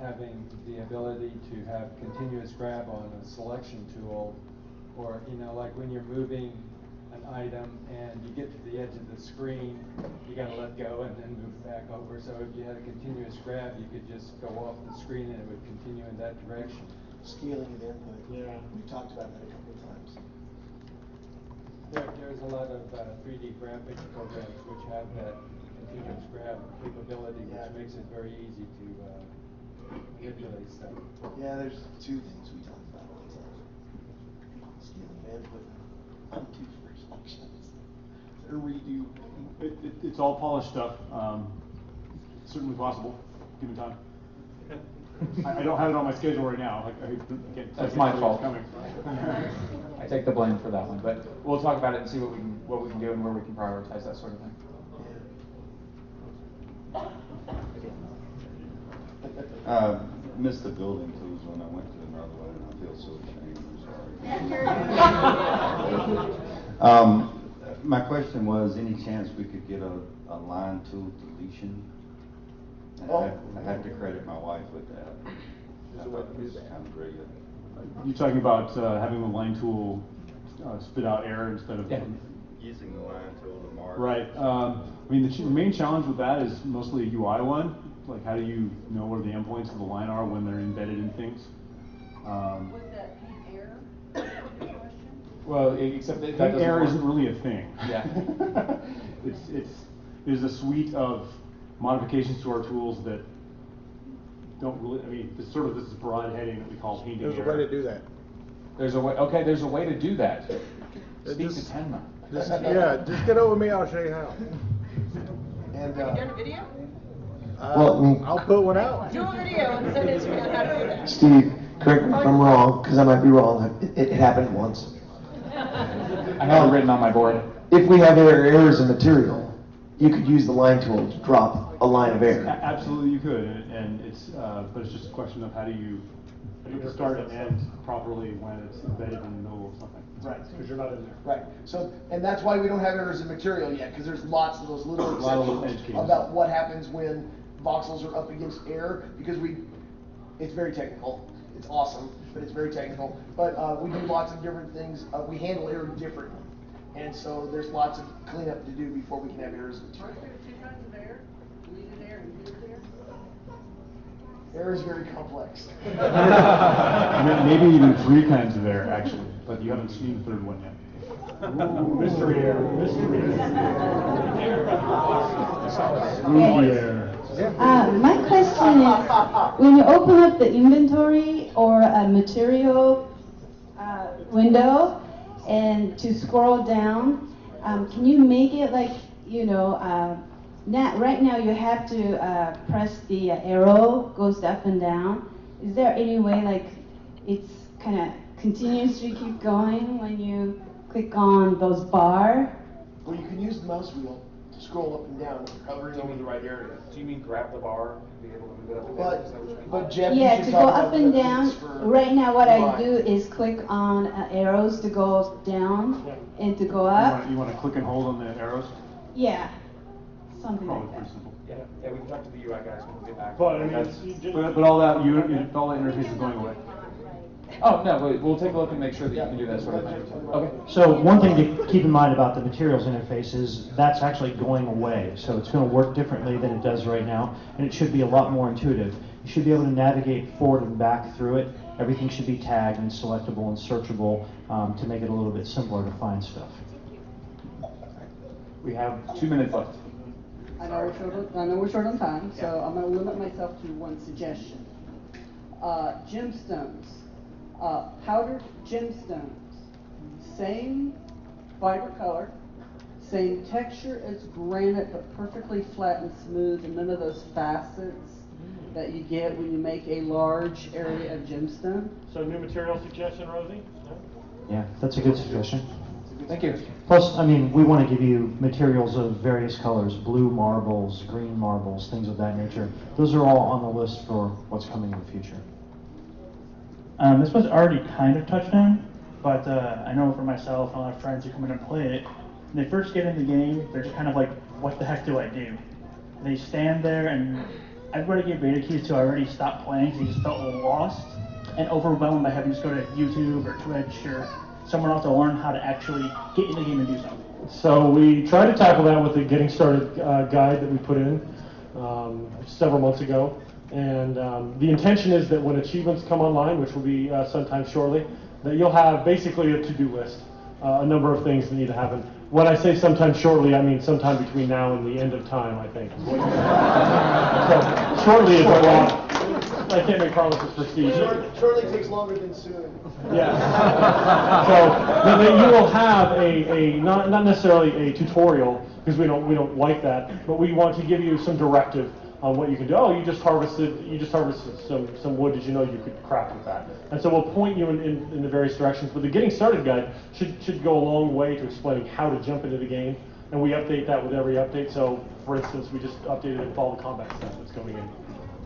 having the ability to have continuous grab on a selection tool, or like when you're moving an item and you get to the edge of the screen, you got to let go and then move back over. So if you had a continuous grab, you could just go off the screen and it would continue in that direction. Scaling of input. Yeah. We talked about that a couple of times. There's a lot of 3D graphics programs which have that continuous grab capability, which makes it very easy to manipulate stuff. Yeah, there's two things we talked about all the time. Scaling of input, undo for selections, or redo. It's all polished stuff. Certainly possible, given time. I don't have it on my schedule right now. That's my fault. I take the blame for that one, but we'll talk about it and see what we can do and where we can prioritize that sort of thing. Missed the building tools when I went to another one, and I feel so ashamed. I'm sorry. My question was, any chance we could get a line tool deletion? I have to credit my wife with that. I thought it was kind of great. You're talking about having the line tool spit out error instead of using the line tool to mark. Right. I mean, the main challenge with that is mostly a UI one. Like, how do you know where the endpoints of the line are when they're embedded in things? Was that paint error? Well, except that paint error isn't really a thing. Yeah. There's a suite of modifications to our tools that don't really. I mean, it's sort of this broad heading that we call painting error. There's a way to do that. There's a way. Okay, there's a way to do that. Speak to Tenma. Just get over me. I'll show you how. And Have you done a video? I'll put one out. Do a video and send it to me on how to do that. Steve, correct me if I'm wrong, because I might be wrong. It happened once. I have it written on my board. If we have errors in material, you could use the line tool to drop a line of error. Absolutely, you could, and it's but it's just a question of how do you start and end properly when it's embedded in the middle of something. Right, because you're not in there. Right. So, and that's why we don't have errors in material yet, because there's lots of those little A lot of little exceptions edge cases. about what happens when voxels are up against error, because it's very technical. It's awesome, but it's very technical. But we do lots of different things. We handle error differently, and so there's lots of cleanup to do before we can have errors in material. Aren't there two kinds of error? Deleted error and good error? Error is very complex. Maybe even 3 kinds of error, actually, but you haven't seen the third one yet. Ooh, mystery error. Mystery error. My question is, when you open up the inventory or a material window and to scroll down, can you make it like, right now you have to press the arrow, goes up and down. Is there any way like it's kind of continuously keep going when you click on those bar? Well, you can use the mouse wheel to scroll up and down when you're hovering over the right area. Do you mean grab the bar and be able to move it up and down? Is that what you mean? But Jeff, Yeah, you should to go talk up about and the down. things for Right now what I UI. do is click on arrows to go down and to go up. You want to click and hold on the arrows? Yeah, something Probably like that. pretty simple. Yeah, we can talk to the UI guys when we get back. But I mean, but all that interface is going away. Oh, no, we'll take a look and make sure that you can do that sort of thing. Okay. So one thing to keep in mind about the materials interface is that's actually going away. So it's going to work differently than it does right now, and it should be a lot more intuitive. You should be able to navigate forward and back through it. Everything should be tagged and selectable and searchable to make it a little bit simpler to find stuff. We have 2 minutes left. I know we're short on time, so I'm going to limit myself to one suggestion. Gemstones. Powdered gemstones, same fiber color, same texture as granite, but perfectly flat and smooth, and none of those facets that you get when you make a large area of gemstone. So new material suggestion, Rosie? Yeah, that's a good suggestion. Thank you. Plus, I mean, we want to give you materials of various colors, blue marbles, green marbles, things of that nature. Those are all on the list for what's coming in the future. This was already kind of touched on, but I know for myself and a lot of friends who come in and play it, when they first get in the game, they're just kind of like, what the heck do I do? They stand there, and everybody gave beta keys to already stopped playing because they just felt a little lost and overwhelmed by having to just go to YouTube or Twitch or somewhere else to learn how to actually get in the game and do something. So we tried to tackle that with the Getting Started guide that we put in several months ago. And the intention is that when achievements come online, which will be sometime shortly, that you'll have basically a to-do list, a number of things that need to happen. When I say sometime shortly, I mean sometime between now and the end of time, I think. So shortly is a lot. I can't make promises for Steve. Shortly takes longer than soon. Yeah. So then you will have a not necessarily a tutorial, because we don't like that, but we want to give you some directive on what you can do. Oh, you just harvested some wood. Did you know you could craft with that? And so we'll point you in the various directions. But the Getting Started guide should go a long way to explaining how to jump into the game. And we update that with every update. So, for instance, we just updated it with all the combat stuff that's going in.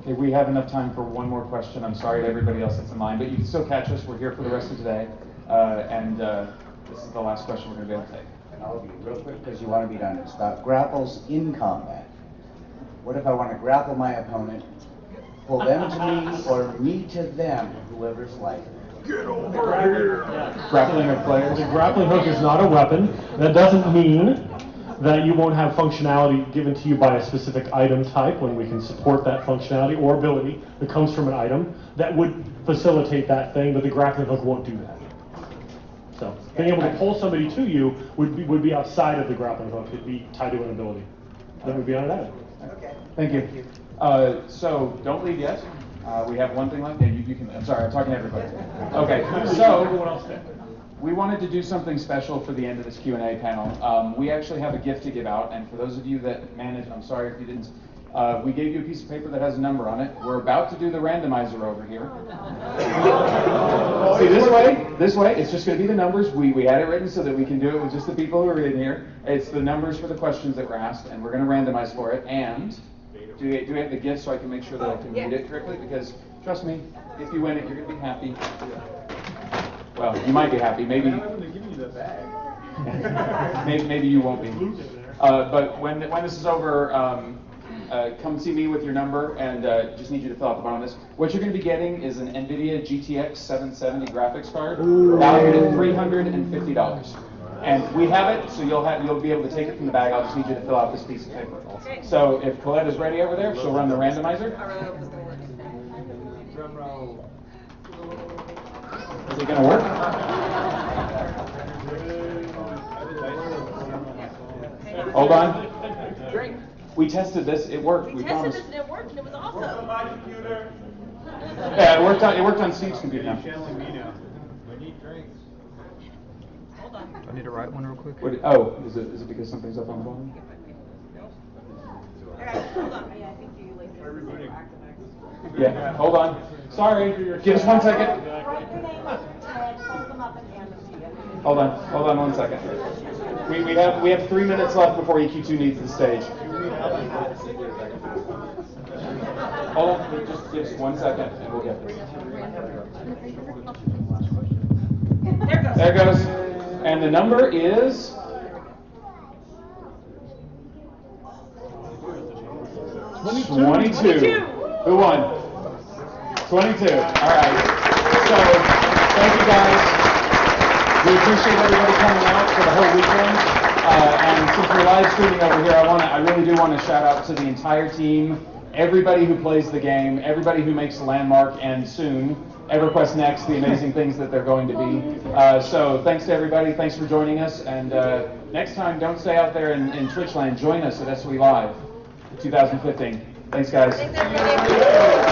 Okay, we have enough time for one more question. I'm sorry to everybody else that's in line, but you can still catch us. We're here for the rest of today. This is the last question we're going to be able to take. And I'll be real quick because you want to be done. It's about grapples in combat. What if I want to grapple my opponent, pull them to me, or me to them, whoever's lighter? Get over here! Grappling of players? The grappling hook is not a weapon. That doesn't mean that you won't have functionality given to you by a specific item type when we can support that functionality or ability that comes from an item that would facilitate that thing, but the grappling hook won't do that. So being able to pull somebody to you would be outside of the grappling hook. It'd be tied to an ability. That would be on an item. Okay. Thank you. So don't leave yet. We have one thing left. Yeah, you can. I'm sorry, I'm talking to everybody. Okay. So we wanted to do something special for the end of this Q&A panel. We actually have a gift to give out, and for those of you that manage, I'm sorry if you didn't. We gave you a piece of paper that has a number on it. We're about to do the randomizer over here. See, this way, it's just going to be the numbers. We had it written so that we can do it with just the people who are in here. It's the numbers for the questions that were asked, and we're going to randomize for it. And do we have the gift so I can make sure that I can read it correctly? Because trust me, if you win it, you're going to be happy. Well, you might be happy. Maybe. Maybe you won't be. But when this is over, come see me with your number, and just need you to fill out the bottom of this. What you're going to be getting is an NVIDIA GTX 770 graphics card, valued at $350. And we have it, so you'll be able to take it from the bag. I'll just need you to fill out this piece of paper. So if Colette is ready over there, she'll run the randomizer. Is it going to work? Hold on. We tested this. It worked. We promise. Tested this and it worked, and it was awesome. My computer. Yeah, it worked on Steve's computer now. Hold on. I need to write one real quick. Is it because something's up on the bottom? Hold on. Yeah, I think you like everybody. Yeah, hold on. Sorry. Give us 1 second. Write your name up, Ted, hold them up and hand them to you. Hold on 1 second. We have 3 minutes left before EQ2 needs the stage. Hold on, just 1 second, and we'll get this. There goes. And the number is 22. Who won? 22. All right. So, thank you guys. We appreciate everybody coming out for the whole weekend. And since we're live streaming over here, I really do want to shout out to the entire team, everybody who plays the game, everybody who makes Landmark, and soon EverQuest Next, the amazing things that they're going to be. So thanks to everybody. Thanks for joining us. And next time, don't stay out there in Twitch land. Join us at SOE Live 2015. Thanks, guys. Thanks, everybody.